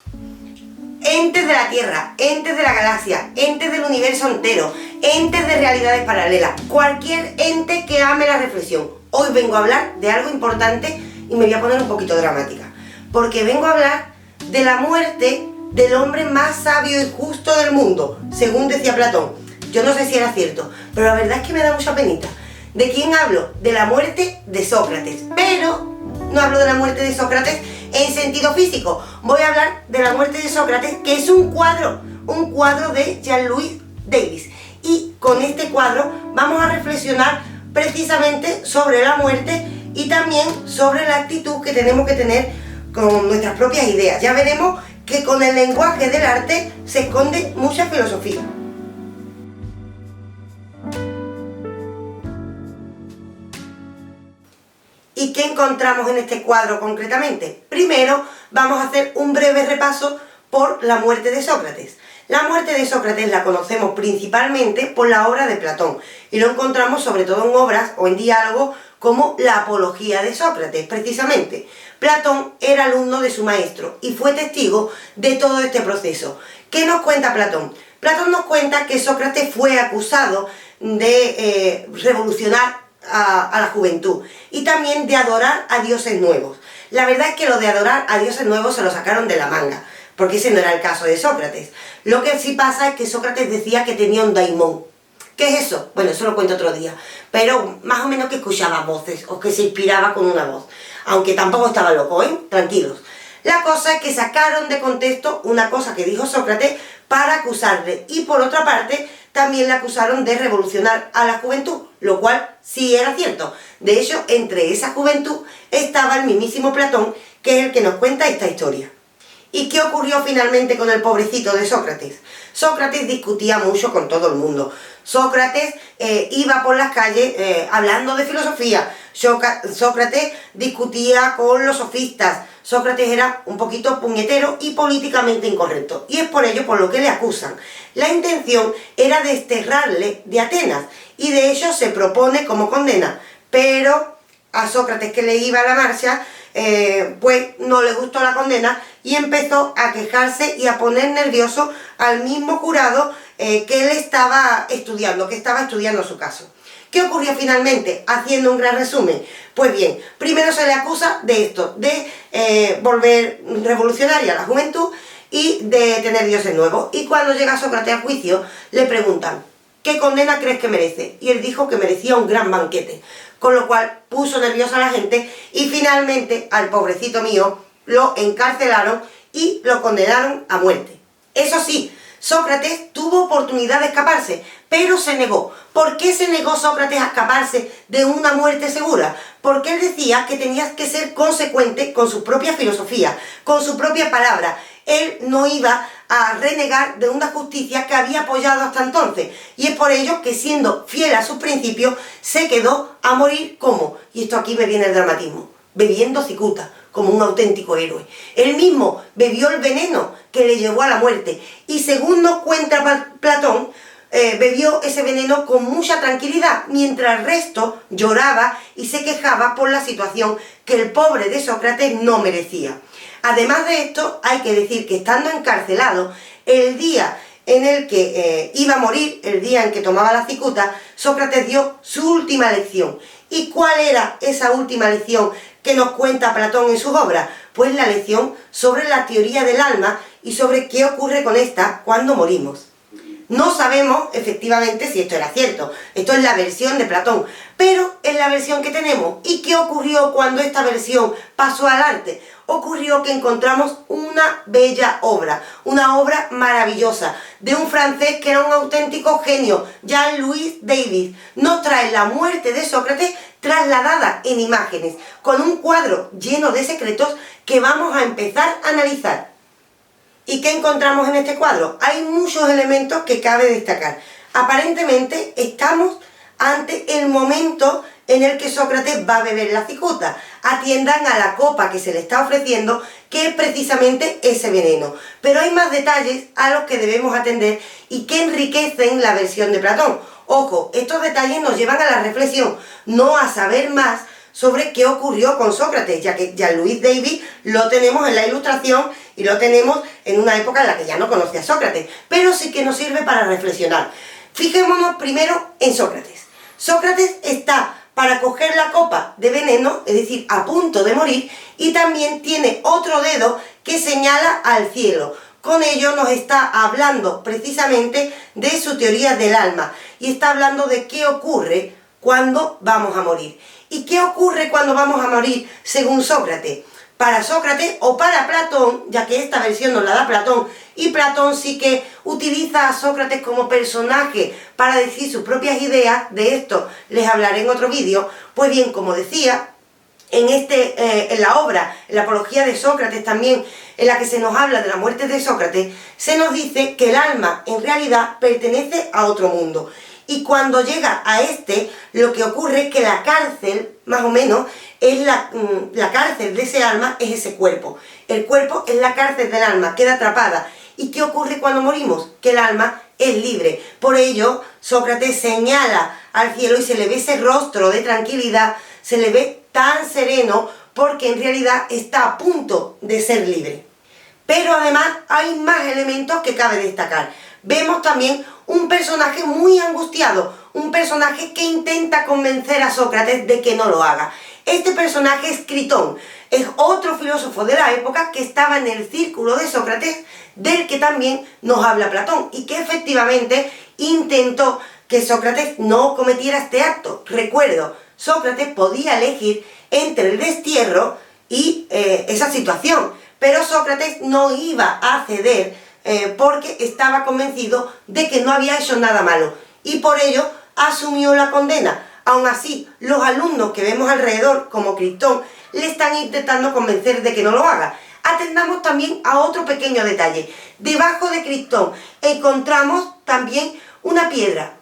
Entes de la Tierra, entes de la galaxia, entes del universo entero, entes de realidades paralelas, cualquier ente que ame la reflexión. Hoy vengo a hablar de algo importante y me voy a poner un poquito dramática, porque vengo a hablar de la muerte del hombre más sabio y justo del mundo, según decía Platón. Yo no sé si era cierto, pero la verdad es que me da mucha penita. ¿De quién hablo? De la muerte de Sócrates, pero no hablo de la muerte de Sócrates en sentido físico. Voy a hablar de la muerte de Sócrates, que es un cuadro de Jean-Louis David. Y con este cuadro vamos a reflexionar precisamente sobre la muerte y también sobre la actitud que tenemos que tener con nuestras propias ideas. Ya veremos que con el lenguaje del arte se esconde mucha filosofía. ¿Y qué encontramos en este cuadro concretamente? Primero vamos a hacer un breve repaso por la muerte de Sócrates. La muerte de Sócrates la conocemos principalmente por la obra de Platón y lo encontramos sobre todo en obras o en diálogos como la Apología de Sócrates, precisamente. Platón era alumno de su maestro y fue testigo de todo este proceso. ¿Qué nos cuenta Platón? Platón nos cuenta que Sócrates fue acusado de revolucionar a la juventud y también de adorar a dioses nuevos. La verdad es que lo de adorar a dioses nuevos se lo sacaron de la manga, porque ese no era el caso de Sócrates. Lo que sí pasa es que Sócrates decía que tenía un daimón. ¿Qué es eso? Bueno, eso lo cuento otro día, pero más o menos que escuchaba voces o que se inspiraba con una voz, aunque tampoco estaba loco, ¿eh? Tranquilos. La cosa es que sacaron de contexto una cosa que dijo Sócrates para acusarle, y por otra parte también le acusaron de revolucionar a la juventud, lo cual sí era cierto. De hecho, entre esa juventud estaba el mismísimo Platón, que es el que nos cuenta esta historia. ¿Y qué ocurrió finalmente con el pobrecito de Sócrates? Sócrates discutía mucho con todo el mundo. Sócrates iba por las calles hablando de filosofía. Sócrates discutía con los sofistas. Sócrates era un poquito puñetero y políticamente incorrecto. Y es por ello por lo que le acusan. La intención era desterrarle de Atenas y de hecho se propone como condena. Pero a Sócrates, que le iba a la marcha, pues no le gustó la condena y empezó a quejarse y a poner nervioso al mismo jurado que él estaba estudiando, su caso. ¿Qué ocurrió finalmente? Haciendo un gran resumen. Pues bien, primero se le acusa de esto, de volver revolucionaria a la juventud y de tener dioses nuevos. Y cuando llega Sócrates al juicio, le preguntan: ¿qué condena crees que merece? Y él dijo que merecía un gran banquete, con lo cual puso nerviosa a la gente y finalmente al pobrecito mío lo encarcelaron y lo condenaron a muerte. Eso sí, Sócrates tuvo oportunidad de escaparse, pero se negó. ¿Por qué se negó Sócrates a escaparse de una muerte segura? Porque él decía que tenías que ser consecuente con su propia filosofía, con su propia palabra. Él no iba a renegar de una justicia que había apoyado hasta entonces. Y es por ello que, siendo fiel a sus principios, se quedó a morir como, y esto aquí me viene el dramatismo, bebiendo cicuta, como un auténtico héroe. Él mismo bebió el veneno que le llevó a la muerte. Y según nos cuenta Platón, bebió ese veneno con mucha tranquilidad, mientras el resto lloraba y se quejaba por la situación que el pobre de Sócrates no merecía. Además de esto, hay que decir que estando encarcelado, el día en el que iba a morir, el día en que tomaba la cicuta, Sócrates dio su última lección. ¿Y cuál era esa última lección que nos cuenta Platón en sus obras? Pues la lección sobre la teoría del alma y sobre qué ocurre con esta cuando morimos. No sabemos efectivamente si esto era cierto, esto es la versión de Platón, pero es la versión que tenemos. ¿Y qué ocurrió cuando esta versión pasó al arte? Ocurrió que encontramos una bella obra, una obra maravillosa, de un francés que era un auténtico genio, Jean-Louis David. Nos trae la muerte de Sócrates trasladada en imágenes, con un cuadro lleno de secretos que vamos a empezar a analizar. ¿Y qué encontramos en este cuadro? Hay muchos elementos que cabe destacar. Aparentemente estamos ante el momento en el que Sócrates va a beber la cicuta. Atiendan a la copa que se le está ofreciendo, que es precisamente ese veneno. Pero hay más detalles a los que debemos atender y que enriquecen la versión de Platón. Ojo, estos detalles nos llevan a la reflexión, no a saber más sobre qué ocurrió con Sócrates, ya que Jean-Louis David lo tenemos en la Ilustración y lo tenemos en una época en la que ya no conocía a Sócrates, pero sí que nos sirve para reflexionar. Fijémonos primero en Sócrates. Sócrates está para coger la copa de veneno, es decir, a punto de morir, y también tiene otro dedo que señala al cielo. Con ello nos está hablando precisamente de su teoría del alma y está hablando de qué ocurre cuando vamos a morir. ¿Y qué ocurre cuando vamos a morir según Sócrates? Para Sócrates o para Platón, ya que esta versión nos la da Platón, y Platón sí que utiliza a Sócrates como personaje para decir sus propias ideas, de esto les hablaré en otro vídeo. Pues bien, como decía, en la obra, en la Apología de Sócrates también, en la que se nos habla de la muerte de Sócrates, se nos dice que el alma en realidad pertenece a otro mundo. Y cuando llega a lo que ocurre es que la cárcel, más o menos, es la cárcel de ese alma es ese cuerpo. El cuerpo es la cárcel del alma, queda atrapada. ¿Y qué ocurre cuando morimos? Que el alma es libre. Por ello, Sócrates señala al cielo y se le ve ese rostro de tranquilidad, se le ve tan sereno, porque en realidad está a punto de ser libre. Pero además hay más elementos que cabe destacar. Vemos también un personaje muy angustiado, un personaje que intenta convencer a Sócrates de que no lo haga. Este personaje es Critón, es otro filósofo de la época que estaba en el círculo de Sócrates, del que también nos habla Platón, y que efectivamente intentó que Sócrates no cometiera este acto. Recuerdo, Sócrates podía elegir entre el destierro y esa situación, pero Sócrates no iba a ceder porque estaba convencido de que no había hecho nada malo y por ello asumió la condena. Aún así, los alumnos que vemos alrededor, como Critón, le están intentando convencer de que no lo haga. Atendamos también a otro pequeño detalle. Debajo de Critón encontramos también una piedra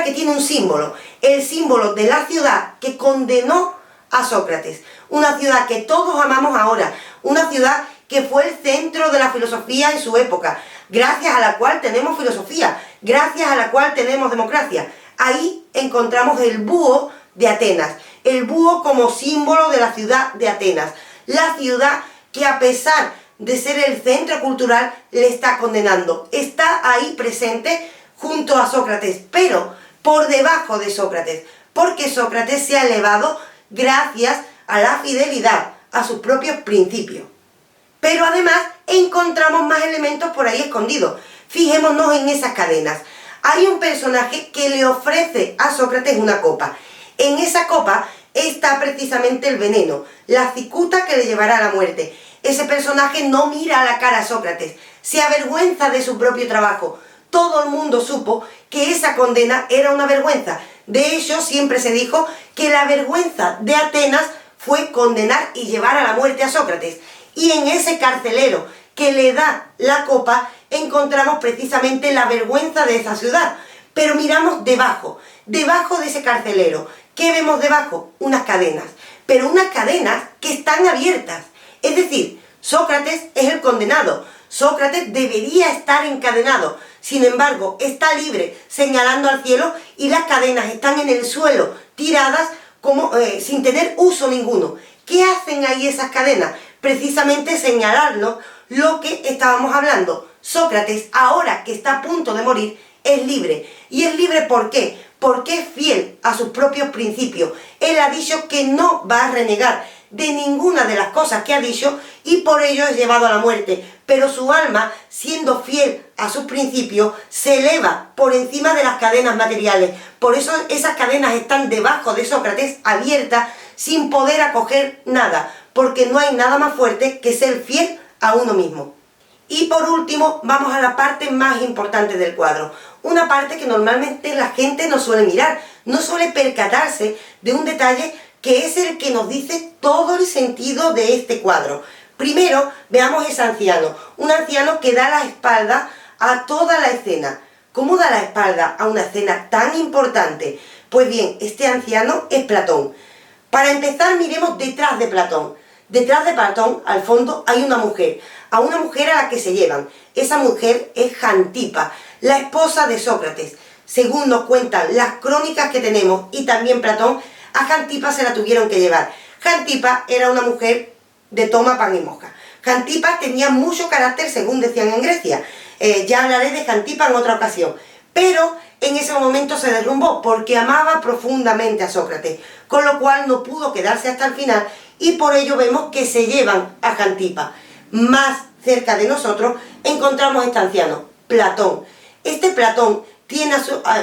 que tiene un símbolo, el símbolo de la ciudad que condenó a Sócrates, una ciudad que todos amamos ahora, una ciudad que fue el centro de la filosofía en su época, gracias a la cual tenemos filosofía, gracias a la cual tenemos democracia. Ahí encontramos el búho de Atenas, el búho como símbolo de la ciudad de Atenas, la ciudad que a pesar de ser el centro cultural le está condenando, está ahí presente junto a Sócrates, pero por debajo de Sócrates, porque Sócrates se ha elevado gracias a la fidelidad a sus propios principios. Pero además encontramos más elementos por ahí escondidos. Fijémonos en esas cadenas. Hay un personaje que le ofrece a Sócrates una copa. En esa copa está precisamente el veneno, la cicuta que le llevará a la muerte. Ese personaje no mira a la cara a Sócrates, se avergüenza de su propio trabajo. Todo el mundo supo que esa condena era una vergüenza. De hecho, siempre se dijo que la vergüenza de Atenas fue condenar y llevar a la muerte a Sócrates. Y en ese carcelero que le da la copa encontramos precisamente la vergüenza de esa ciudad. Pero miramos debajo de ese carcelero. ¿Qué vemos debajo? Unas cadenas, pero unas cadenas que están abiertas. Es decir, Sócrates es el condenado. Sócrates debería estar encadenado. Sin embargo, está libre, señalando al cielo, y las cadenas están en el suelo, tiradas como sin tener uso ninguno. ¿Qué hacen ahí esas cadenas? Precisamente señalarnos lo que estábamos hablando. Sócrates, ahora que está a punto de morir, es libre. ¿Y es libre por qué? Porque es fiel a sus propios principios. Él ha dicho que no va a renegar de ninguna de las cosas que ha dicho y por ello es llevado a la muerte. Pero su alma, siendo fiel a sus principios, se eleva por encima de las cadenas materiales. Por eso esas cadenas están debajo de Sócrates, abiertas, sin poder acoger nada, porque no hay nada más fuerte que ser fiel a uno mismo. Y por último, vamos a la parte más importante del cuadro. Una parte que normalmente la gente no suele mirar, no suele percatarse de un detalle que es el que nos dice todo el sentido de este cuadro. Primero, veamos ese anciano, un anciano que da la espalda a toda la escena. ¿Cómo da la espalda a una escena tan importante? Pues bien, este anciano es Platón. Para empezar, miremos detrás de Platón. Detrás de Platón, al fondo, hay una mujer, a la que se llevan. Esa mujer es Jantipa, la esposa de Sócrates. Según nos cuentan las crónicas que tenemos y también Platón, a Jantipa se la tuvieron que llevar. Jantipa era una mujer de toma pan y moja. Jantipa tenía mucho carácter, según decían en Grecia. Ya hablaré de Jantipa en otra ocasión. Pero en ese momento se derrumbó porque amaba profundamente a Sócrates, con lo cual no pudo quedarse hasta el final y por ello vemos que se llevan a Jantipa. Más cerca de nosotros encontramos este anciano, Platón. Este Platón tiene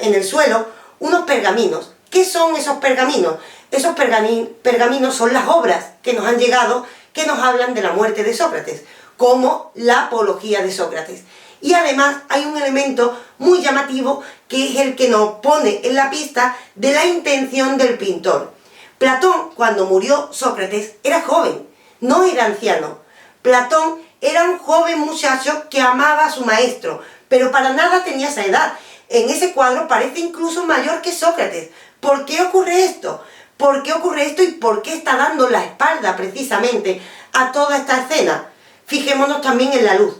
en el suelo unos pergaminos. ¿Qué son esos pergaminos? Esos pergaminos son las obras que nos han llegado que nos hablan de la muerte de Sócrates, como la apología de Sócrates. Y además hay un elemento muy llamativo que es el que nos pone en la pista de la intención del pintor. Platón, cuando murió Sócrates, era joven, no era anciano. Platón era un joven muchacho que amaba a su maestro, pero para nada tenía esa edad. En ese cuadro parece incluso mayor que Sócrates. ¿Por qué ocurre esto? ¿Por qué ocurre esto y por qué está dando la espalda precisamente a toda esta escena? Fijémonos también en la luz.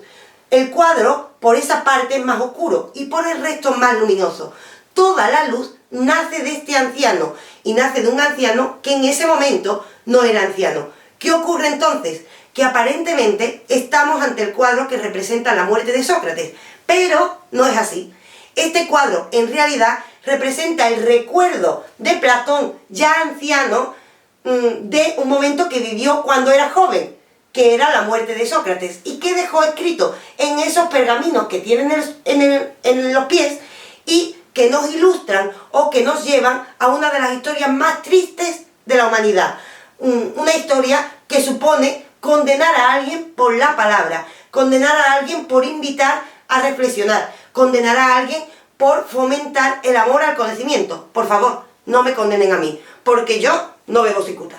El cuadro, por esa parte, es más oscuro y por el resto más luminoso. Toda la luz nace de este anciano y nace de un anciano que en ese momento no era anciano. ¿Qué ocurre entonces? Que aparentemente estamos ante el cuadro que representa la muerte de Sócrates, pero no es así. Este cuadro en realidad representa el recuerdo de Platón, ya anciano, de un momento que vivió cuando era joven, que era la muerte de Sócrates, y que dejó escrito en esos pergaminos que tienen en los pies y que nos ilustran o que nos llevan a una de las historias más tristes de la humanidad. Una historia que supone condenar a alguien por la palabra, condenar a alguien por invitar a reflexionar, condenar a alguien por fomentar el amor al conocimiento. Por favor, no me condenen a mí, porque yo no bebo cicuta.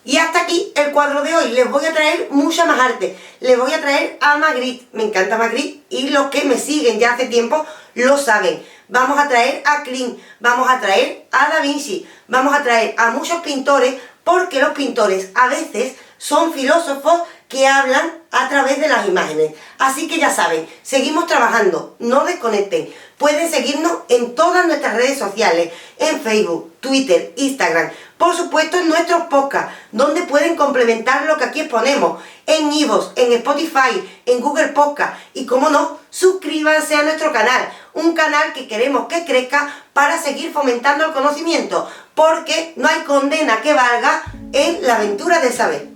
Y hasta aquí el cuadro de hoy. Les voy a traer mucha más arte. Les voy a traer a Magritte. Me encanta Magritte y los que me siguen ya hace tiempo lo saben. Vamos a traer a Klimt, vamos a traer a Da Vinci, vamos a traer a muchos pintores, porque los pintores a veces son filósofos que hablan a través de las imágenes. Así que ya saben, seguimos trabajando, no desconecten. Pueden seguirnos en todas nuestras redes sociales, en Facebook, Twitter, Instagram, por supuesto en nuestros podcasts, donde pueden complementar lo que aquí exponemos, en iVoox, en Spotify, en Google Podcast y, como no, suscríbanse a nuestro canal, un canal que queremos que crezca para seguir fomentando el conocimiento, porque no hay condena que valga en la aventura del saber.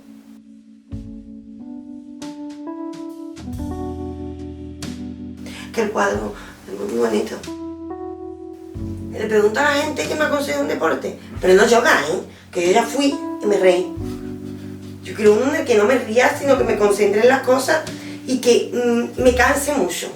Que el cuadro es muy bonito. Le pregunto a la gente que me aconseja un deporte, pero no yoga, que yo ya fui y me reí. Yo quiero uno en el que no me ría, sino que me concentre en las cosas y que me canse mucho.